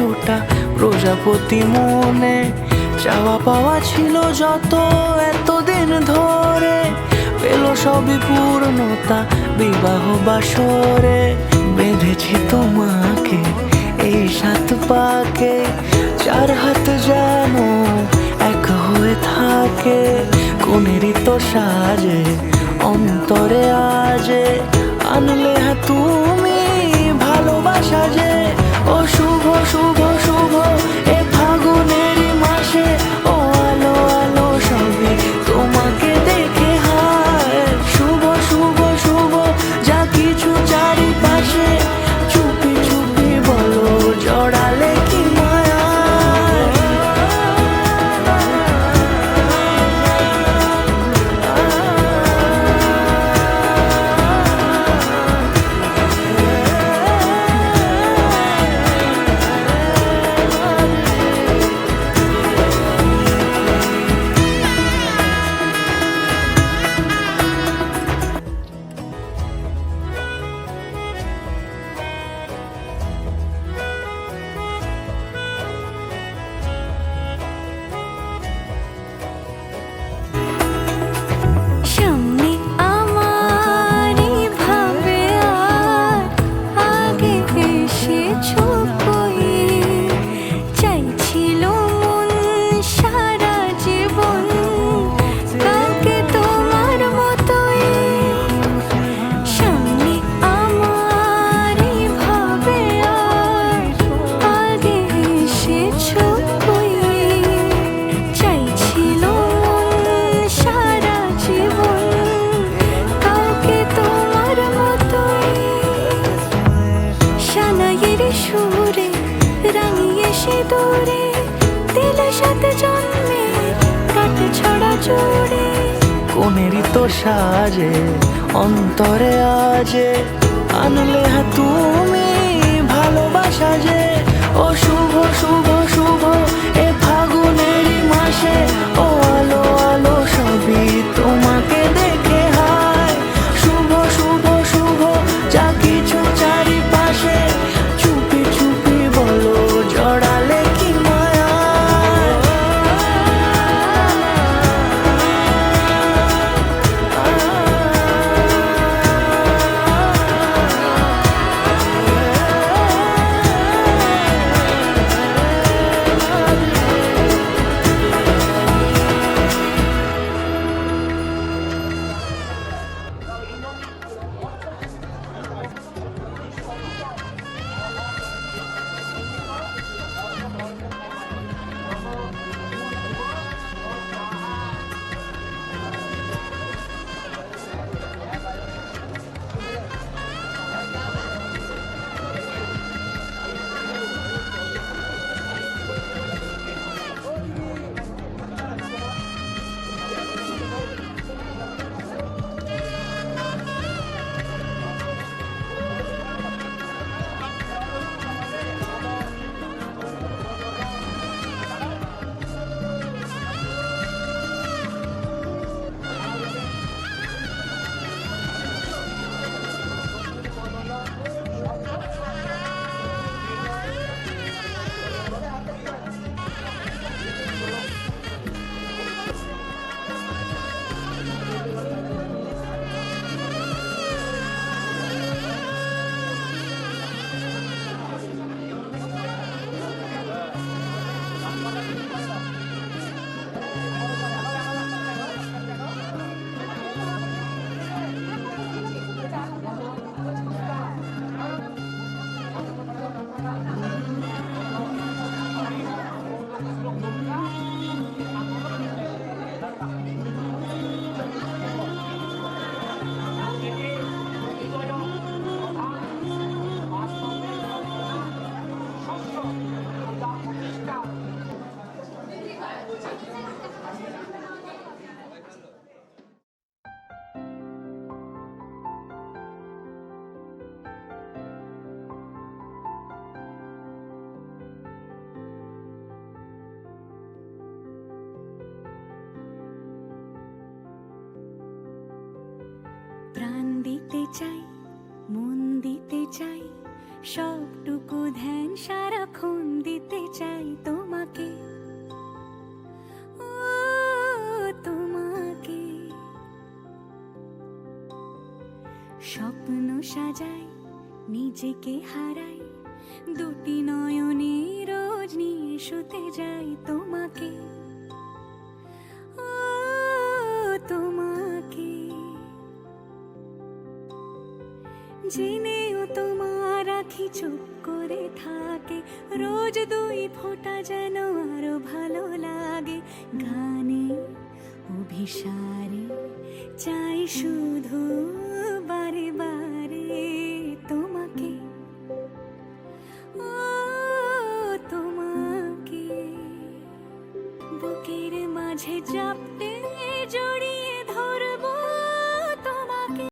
একশোটা প্রজাপতি মনে, চাওয়া পাওয়া ছিল যত এতদিন ধরে, পেল সবই পূর্ণতা বিবাহ বাসরে। বেঁধেছি তোমাকে এই সাত পাকে, চার হাত যেন এক হয়ে থাকে। কোনেরই তো সাজে অন্তরে আজে, আনলে হ্যাঁ তুমি ভালোবাসা যে। ও শুভ শুভ শুভ এ ফাগুনেরই মাসে, ও আলো আলো সবে তোমাকে দেখে হায়। শুভ শুভ শুভ যা কিছু চারিপাশে, চুপি চুপি বলো জড়ালে কি মায়া। সুরে রাঙিয়ে সে দূরে দিলে সাথে জন্মে কাট ছড়া জোড়ে। কোনেরই তো সাজে অন্তরে আজে, আনলে হ্যাঁ তুমি ভালোবাসা যে। ও শুভ শুভ শুভ এ ফাগুনেরই মাসে, ও আলো আলো সবই তোমাকে দেখে হায়। শুভ শুভ শুভ যা কিছু চারিপাশে, চুপি চুপি বলো জড়ালে কি মায়া। প্রাণ দিতে চাই, মন দিতে চাই, সবটুকু ধ্যান সারাক্ষণ দিতে চাই তোমাকে, ও তোমাকে। স্বপ্ন সাজাই, নিজেকে হারাই, দুটি নয়নে রোজ নিয়ে শুতে যাই তোমাকে, ও তোমাকে। জেনেও তোমার আখি চুপ করে থাকে, রোজ দুই ফোঁটা যেন আরো ভালো লাগে। গানে অভিসারে চাই শুধু বারে বারে তোমাকে, ও তোমাকে। বুকের মাঝে চাপতে